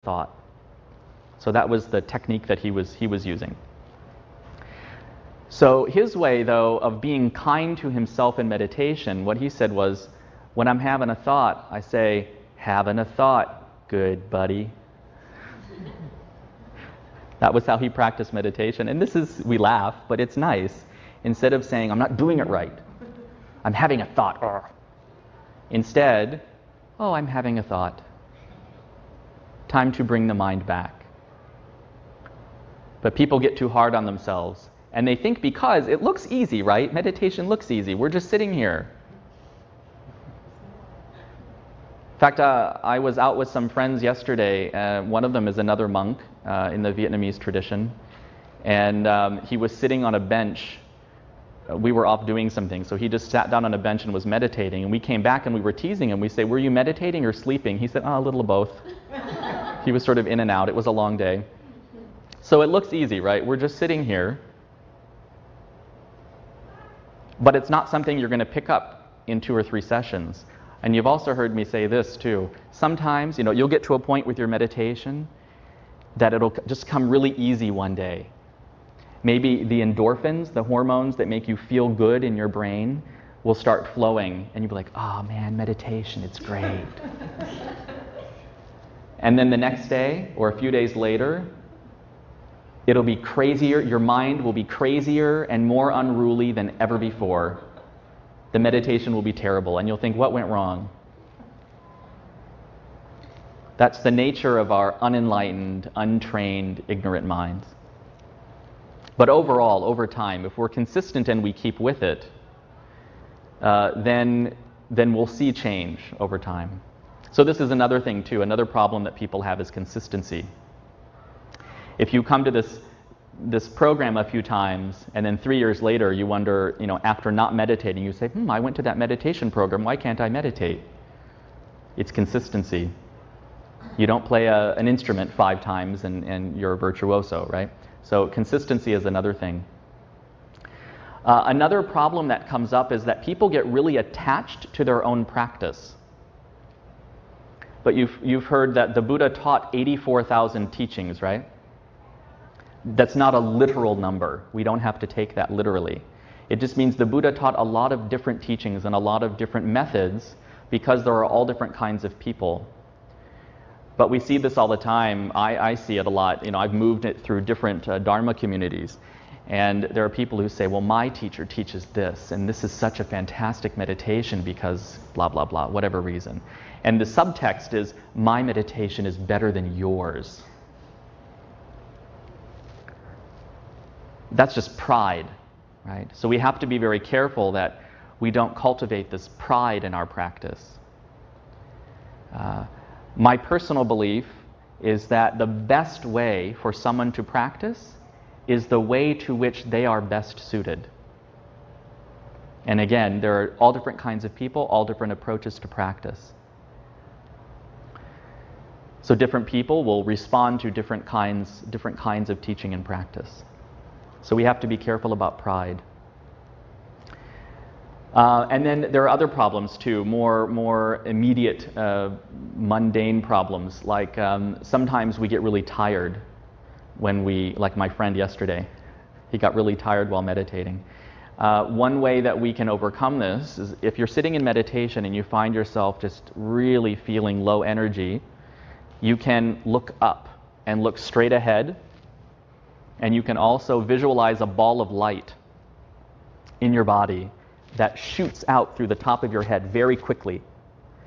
thought. So that was the technique that he was using. So his way, though, of being kind to himself in meditation, what he said was, when I'm having a thought, I say, having a thought, good buddy. That was how he practiced meditation. And we laugh, but it's nice. Instead of saying, I'm not doing it right, I'm having a thought. Argh. Instead, I'm having a thought. Time to bring the mind back. But people get too hard on themselves. And they think because it looks easy, right? Meditation looks easy. We're just sitting here. In fact, I was out with some friends yesterday. One of them is another monk in the Vietnamese tradition. And he was sitting on a bench. We were off doing something. So he just sat down on a bench and was meditating. And we came back and we were teasing him. We say, were you meditating or sleeping? He said, a little of both. He was sort of in and out. It was a long day. So it looks easy, right? We're just sitting here. But it's not something you're going to pick up in 2 or 3 sessions. And you've also heard me say this too. Sometimes, you'll get to a point with your meditation that it'll just come really easy one day. Maybe the endorphins, the hormones that make you feel good in your brain, will start flowing. And you'll be like, oh man, meditation, it's great. And then the next day, or a few days later, it'll be crazier. Your mind will be crazier and more unruly than ever before. The meditation will be terrible, and you'll think, what went wrong? That's the nature of our unenlightened, untrained, ignorant minds. But overall, over time, if we're consistent and we keep with it, then we'll see change over time. So this is another thing too. Another problem that people have is consistency. If you come to this program a few times, and then 3 years later you wonder, after not meditating, you say, I went to that meditation program, why can't I meditate? It's consistency. You don't play an instrument 5 times and you're a virtuoso, right? So consistency is another thing. Another problem that comes up is that people get really attached to their own practice. But you've heard that the Buddha taught 84,000 teachings, right? That's not a literal number. We don't have to take that literally. It just means the Buddha taught a lot of different teachings and a lot of different methods because there are all different kinds of people. But we see this all the time. I see it a lot. I've moved it through different Dharma communities. And there are people who say, well, my teacher teaches this, and this is such a fantastic meditation because blah, blah, blah, whatever reason. And the subtext is, my meditation is better than yours. That's just pride, right? So we have to be very careful that we don't cultivate this pride in our practice. My personal belief is that the best way for someone to practice is the way to which they are best suited. And again, there are all different kinds of people, all different approaches to practice. So different people will respond to different kinds of teaching and practice. So we have to be careful about pride. And then there are other problems too, more immediate, mundane problems. Like sometimes we get really tired like my friend yesterday, he got really tired while meditating. One way that we can overcome this is if you're sitting in meditation and you find yourself just really feeling low energy, you can look up and look straight ahead. And you can also visualize a ball of light in your body that shoots out through the top of your head very quickly.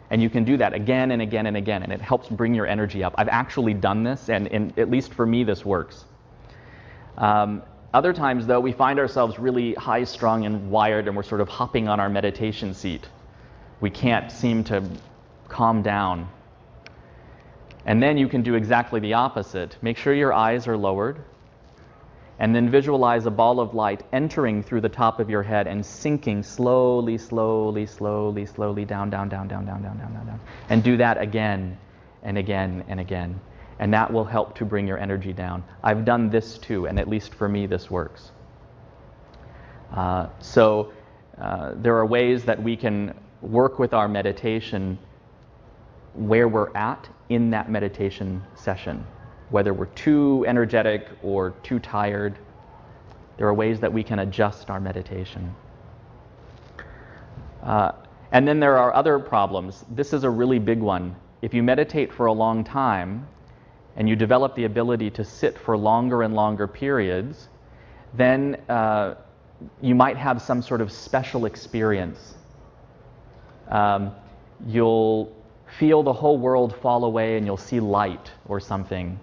And you can do that again and again and again, and it helps bring your energy up. I've actually done this, and at least for me, this works. Other times, though, we find ourselves really high-strung and wired, and we're sort of hopping on our meditation seat. We can't seem to calm down. And then you can do exactly the opposite. Make sure your eyes are lowered. And then visualize a ball of light entering through the top of your head and sinking slowly, slowly, slowly, slowly down, down, down, down, down, down, down, down, down. And do that again and again and again. And that will help to bring your energy down. I've done this too, and at least for me, this works. There are ways that we can work with our meditation where we're at in that meditation session, whether we're too energetic or too tired. There are ways that we can adjust our meditation. And then there are other problems. This is a really big one. If you meditate for a long time and you develop the ability to sit for longer and longer periods, then you might have some sort of special experience. You'll feel the whole world fall away and you'll see light or something.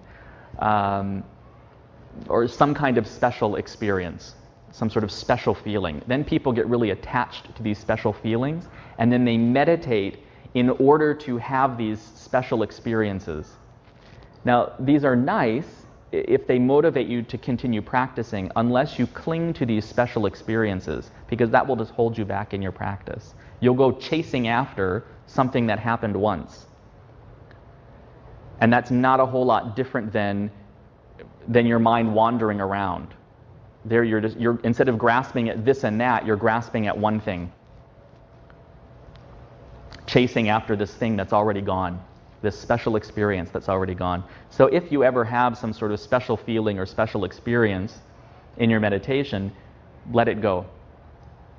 Or some kind of special experience, some sort of special feeling. Then people get really attached to these special feelings, and then they meditate in order to have these special experiences. Now, these are nice if they motivate you to continue practicing, unless you cling to these special experiences, because that will just hold you back in your practice. You'll go chasing after something that happened once. And that's not a whole lot different than your mind wandering around. There you're instead of grasping at this and that, you're grasping at one thing. Chasing after this thing that's already gone, this special experience that's already gone. So if you ever have some sort of special feeling or special experience in your meditation, let it go.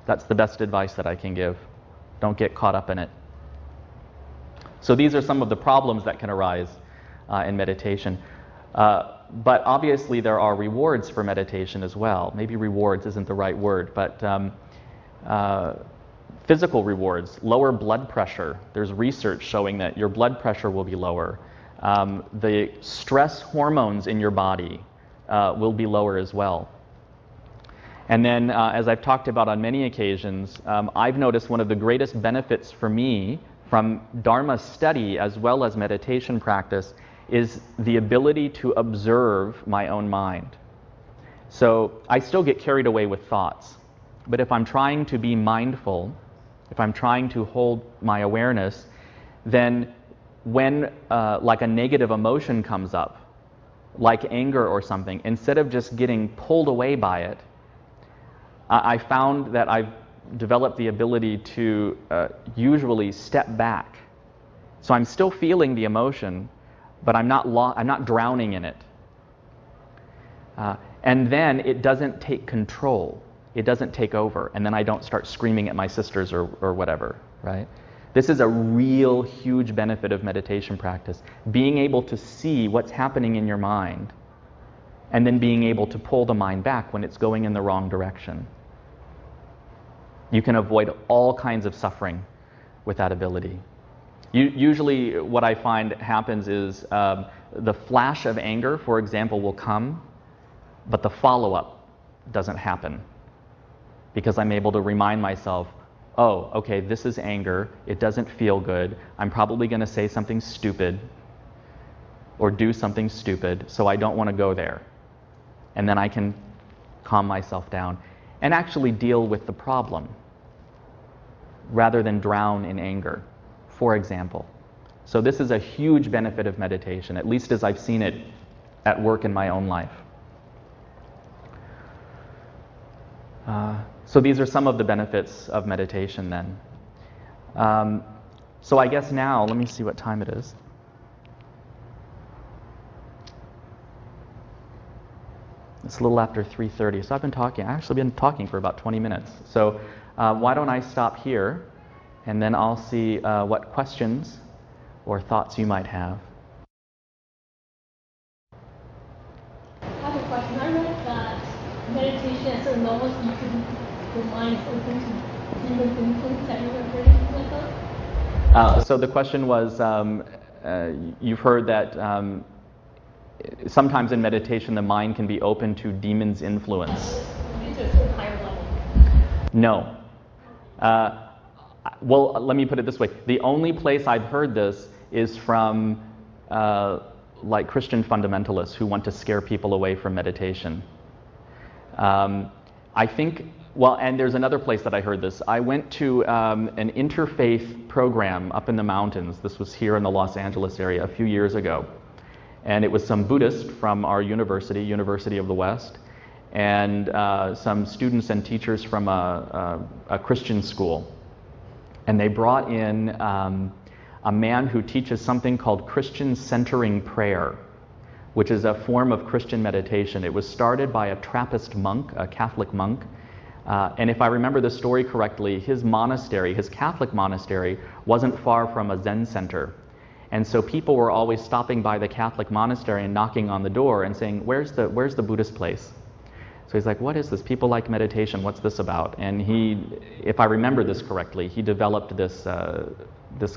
That's the best advice that I can give. Don't get caught up in it. So these are some of the problems that can arise in meditation. But obviously there are rewards for meditation as well. Maybe rewards isn't the right word, but physical rewards, lower blood pressure. There's research showing that your blood pressure will be lower. The stress hormones in your body will be lower as well. And then, as I've talked about on many occasions, I've noticed one of the greatest benefits for me from Dharma study as well as meditation practice is the ability to observe my own mind. So I still get carried away with thoughts, but if I'm trying to be mindful, if I'm trying to hold my awareness, then when like a negative emotion comes up, like anger or something, instead of just getting pulled away by it, I found that I've developed the ability to usually step back. So I'm still feeling the emotion, but I'm not drowning in it. And then it doesn't take control. It doesn't take over. And then I don't start screaming at my sisters or whatever, right? This is a real huge benefit of meditation practice. Being able to see what's happening in your mind and then being able to pull the mind back when it's going in the wrong direction. You can avoid all kinds of suffering with that ability. Usually what I find happens is the flash of anger, for example, will come, but the follow-up doesn't happen because I'm able to remind myself, oh, okay, this is anger. It doesn't feel good. I'm probably going to say something stupid or do something stupid, so I don't want to go there. And then I can calm myself down and actually deal with the problem rather than drown in anger, for example. So this is a huge benefit of meditation, at least as I've seen it at work in my own life. So these are some of the benefits of meditation then. So I guess now, let me see what time it is. It's a little after 3:30, so I've actually been talking for about 20 minutes. So why don't I stop here, and then I'll see what questions or thoughts you might have. I have a question. I read that meditation at certain levels, your mind is open to demon influence. Have you ever heard anything like that? So the question was, you've heard that sometimes in meditation the mind can be open to demons' influence. To a certain higher level. No. Well, let me put it this way. The only place I've heard this is from like Christian fundamentalists who want to scare people away from meditation. I think, well, and there's another place that I heard this. I went to an interfaith program up in the mountains. This was here in the Los Angeles area a few years ago. And it was some Buddhists from our university, University of the West, and some students and teachers from a Christian school. And they brought in a man who teaches something called Christian centering prayer, which is a form of Christian meditation. It was started by a Trappist monk, a Catholic monk. And if I remember the story correctly, his monastery, his Catholic monastery, wasn't far from a Zen center. And so people were always stopping by the Catholic monastery and knocking on the door and saying, where's the Buddhist place? So he's like, what is this? People like meditation. What's this about? And he, if I remember this correctly, he developed this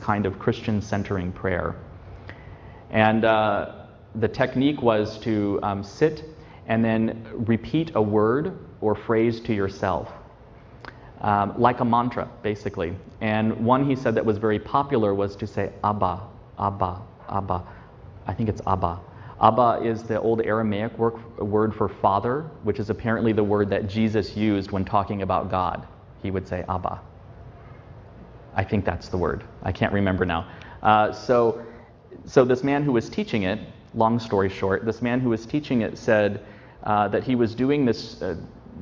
kind of Christian centering prayer. And the technique was to sit and then repeat a word or phrase to yourself, like a mantra, basically. And one he said that was very popular was to say Abba, Abba, Abba. I think it's Abba. Abba is the old Aramaic word for father, which is apparently the word that Jesus used when talking about God. He would say Abba. I think that's the word. I can't remember now. So this man who was teaching it, long story short, this man who was teaching it said that he was doing this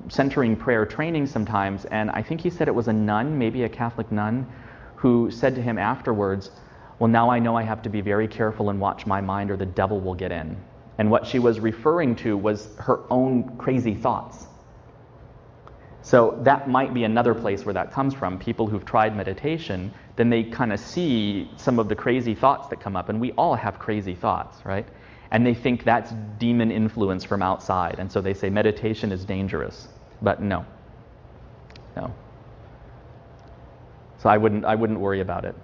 centering prayer training sometimes, and I think he said it was a nun, maybe a Catholic nun, who said to him afterwards, well, now I know I have to be very careful and watch my mind or the devil will get in. And what she was referring to was her own crazy thoughts. So that might be another place where that comes from. People who've tried meditation, then they kind of see some of the crazy thoughts that come up, and we all have crazy thoughts, right? And they think that's demon influence from outside, and so they say meditation is dangerous. But no. So I wouldn't worry about it.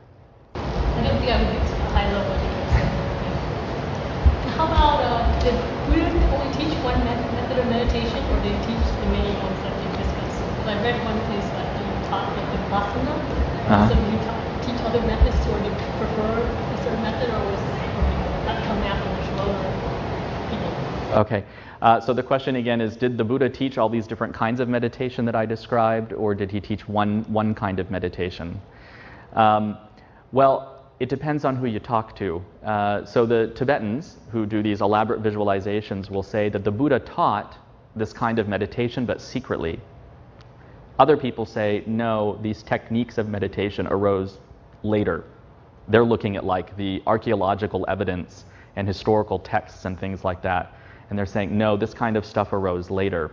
I don't think I would use high level education. How about did Buddha only teach one method of meditation, or did he teach the many ones that we discussed? Because I read one place that he taught the Vipassana. So do you teach other methods, or do you prefer a certain method, or was that come after much lower people? Okay. So the question again is, did the Buddha teach all these different kinds of meditation that I described, or did he teach one kind of meditation? Well, it depends on who you talk to. So the Tibetans who do these elaborate visualizations will say that the Buddha taught this kind of meditation, but secretly. Other people say, no, these techniques of meditation arose later. They're looking at like the archaeological evidence and historical texts and things like that. And they're saying, no, this kind of stuff arose later.